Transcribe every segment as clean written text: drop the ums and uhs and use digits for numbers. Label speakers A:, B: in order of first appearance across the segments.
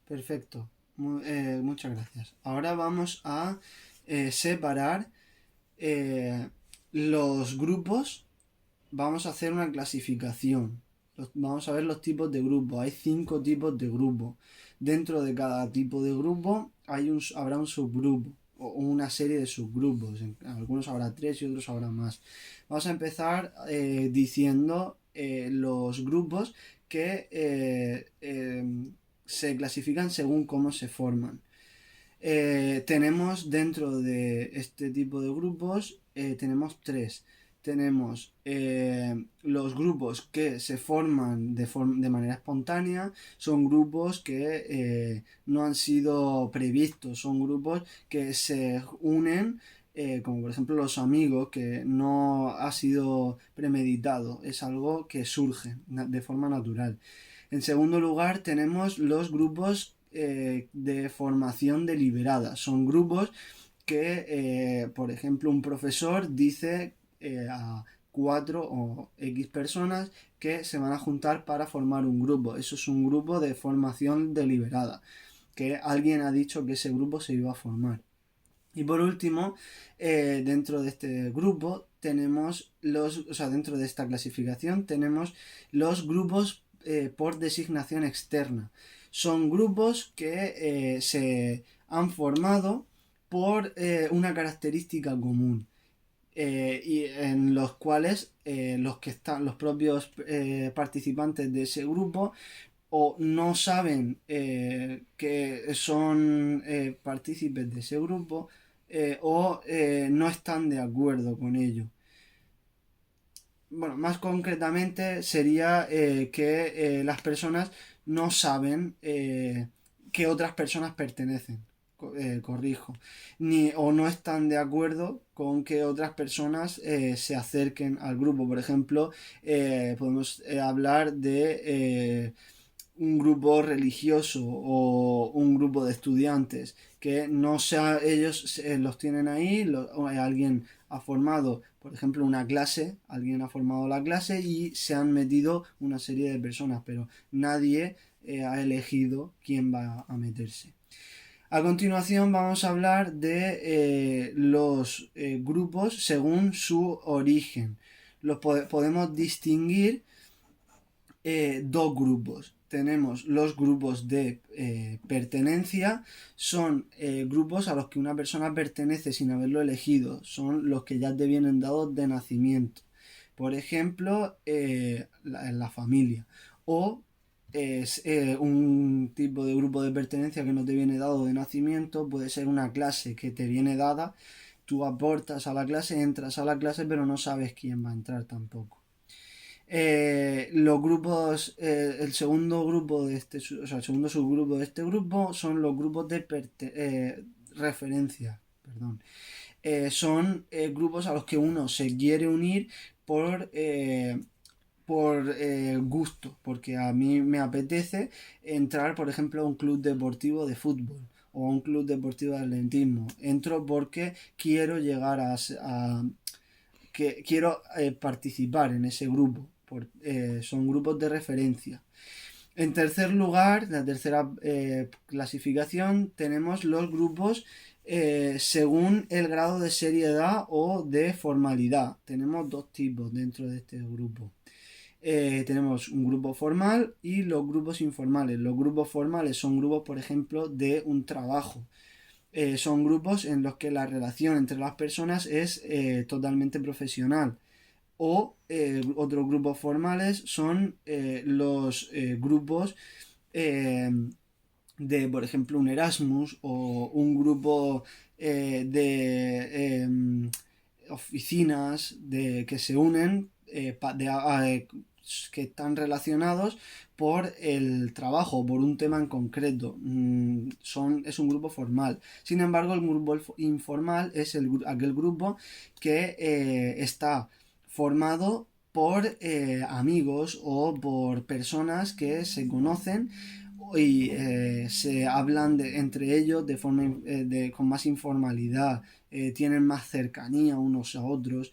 A: Perfecto. Muchas gracias. Ahora vamos a separar los grupos. Vamos a hacer una clasificación. Vamos a ver los tipos de grupos. Hay 5 tipos de grupos. Dentro de cada tipo de grupo habrá un subgrupo o una serie de subgrupos. En algunos habrá 3 y otros habrá más. Vamos a empezar diciendo los grupos que se clasifican según cómo se forman. Tenemos dentro de este tipo de grupos, tenemos tres. Tenemos los grupos que se forman de manera espontánea, son grupos que no han sido previstos, son grupos que se unen, como por ejemplo los amigos, que no ha sido premeditado, es algo que surge de forma natural. En segundo lugar, tenemos los grupos de formación deliberada. Son grupos que, por ejemplo, un profesor dice a 4 o X personas que se van a juntar para formar un grupo. Eso es un grupo de formación deliberada, que alguien ha dicho que ese grupo se iba a formar. Y por último, dentro de este grupo tenemos dentro de esta clasificación tenemos los grupos por designación externa. Son grupos que se han formado por una característica común. Y en los cuales los propios participantes de ese grupo o no saben que son partícipes de ese grupo o no están de acuerdo con ello. Bueno, más concretamente sería que las personas no saben que otras personas pertenecen, corrijo, ni o no están de acuerdo con que otras personas se acerquen al grupo. Por ejemplo, podemos hablar de un grupo religioso o un grupo de estudiantes que no sea ellos los tienen ahí, alguien ha formado, por ejemplo, una clase, alguien ha formado la clase y se han metido una serie de personas, pero nadie ha elegido quién va a meterse. A continuación vamos a hablar de los grupos según su origen. Podemos distinguir dos grupos. Tenemos los grupos de pertenencia, son grupos a los que una persona pertenece sin haberlo elegido, son los que ya te vienen dados de nacimiento. Por ejemplo, la familia. O es un tipo de grupo de pertenencia que no te viene dado de nacimiento, puede ser una clase que te viene dada, tú aportas a la clase, entras a la clase, pero no sabes quién va a entrar tampoco. Los grupos, el segundo grupo de el segundo subgrupo de este grupo son los grupos de referencia, perdón. Son grupos a los que uno se quiere unir por gusto, porque a mí me apetece entrar, por ejemplo, a un club deportivo de fútbol o a un club deportivo de atletismo. Entro porque quiero llegar que quiero participar en ese grupo. Son grupos de referencia. En tercer lugar, la tercera clasificación, tenemos los grupos según el grado de seriedad o de formalidad. Tenemos dos tipos dentro de este grupo. Tenemos un grupo formal y los grupos informales. Los grupos formales son grupos, por ejemplo, de un trabajo. Son grupos en los que la relación entre las personas es totalmente profesional. O otros grupos formales son los grupos eh, de, por ejemplo, un Erasmus o un grupo de oficinas que se unen, que están relacionados por el trabajo, por un tema en concreto. Es un grupo formal. Sin embargo, el grupo informal es aquel grupo que está formado por amigos o por personas que se conocen y se hablan entre ellos de forma con más informalidad, tienen más cercanía unos a otros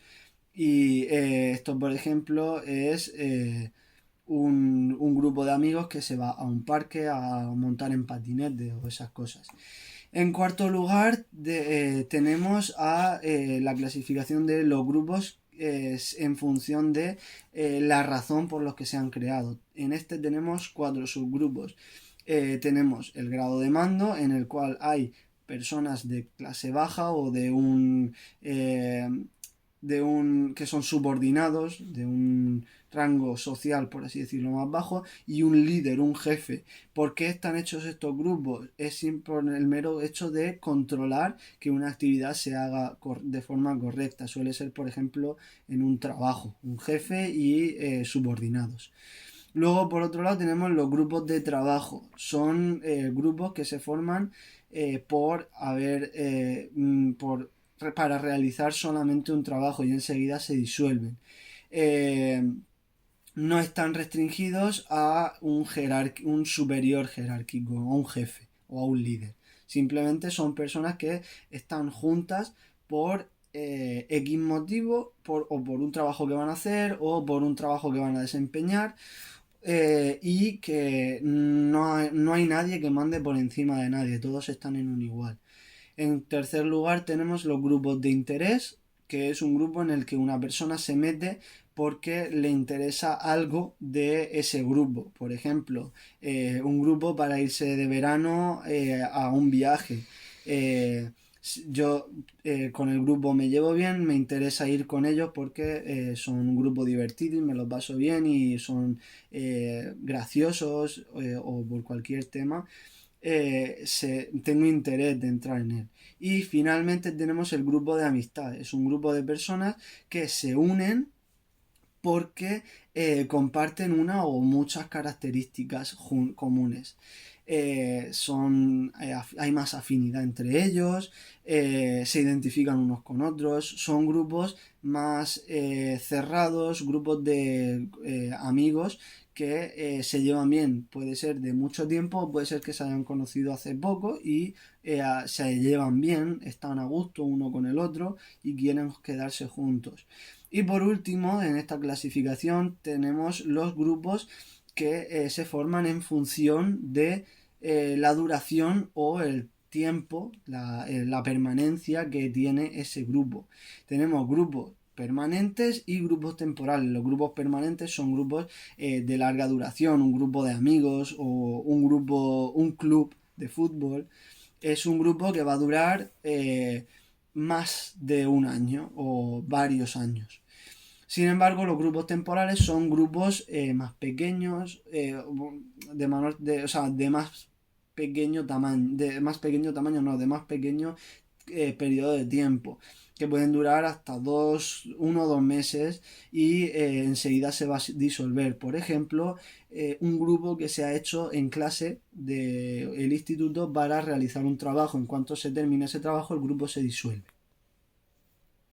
A: y esto por ejemplo es un grupo de amigos que se va a un parque a montar en patinete o esas cosas. En cuarto lugar, tenemos a la clasificación de los grupos en función de la razón por los que se han creado. En este tenemos 4 subgrupos. Tenemos el grado de mando, en el cual hay personas de clase baja o que son subordinados, de un rango social, por así decirlo, más bajo, y un líder, un jefe. ¿Por qué están hechos estos grupos? Es por el mero hecho de controlar que una actividad se haga de forma correcta. Suele ser, por ejemplo, en un trabajo, un jefe y subordinados. Luego, por otro lado, tenemos los grupos de trabajo. Son grupos que se forman para realizar solamente un trabajo y enseguida se disuelven. Eh, no están restringidos a un superior jerárquico, a un jefe o a un líder. Simplemente son personas que están juntas por X motivo, o por un trabajo que van a hacer, o por un trabajo que van a desempeñar, y que no hay nadie que mande por encima de nadie, todos están en un igual. En tercer lugar tenemos los grupos de interés, que es un grupo en el que una persona se mete porque le interesa algo de ese grupo. Por ejemplo, un grupo para irse de verano a un viaje. Eh, yo con el grupo me llevo bien, me interesa ir con ellos porque son un grupo divertido y me lo paso bien y son graciosos, o por cualquier tema tengo interés de entrar en él. Y finalmente tenemos el grupo de amistad. Es un grupo de personas que se unen porque comparten una o muchas características comunes. Hay más afinidad entre ellos, se identifican unos con otros, son grupos más cerrados, grupos de amigos que se llevan bien. Puede ser de mucho tiempo, puede ser que se hayan conocido hace poco y se llevan bien, están a gusto uno con el otro y quieren quedarse juntos. Y por último, en esta clasificación tenemos los grupos que se forman en función de la duración o el tiempo, la permanencia que tiene ese grupo. Tenemos grupos permanentes y grupos temporales. Los grupos permanentes son grupos de larga duración, un grupo de amigos o un club de fútbol. Es un grupo que va a durar más de un año o varios años. Sin embargo, los grupos temporales son grupos más pequeños, de más pequeño tamaño, de más pequeño periodo de tiempo, que pueden durar hasta 1 o 2 meses y enseguida se va a disolver. Por ejemplo, un grupo que se ha hecho en clase del instituto para realizar un trabajo. En cuanto se termine ese trabajo, el grupo se disuelve.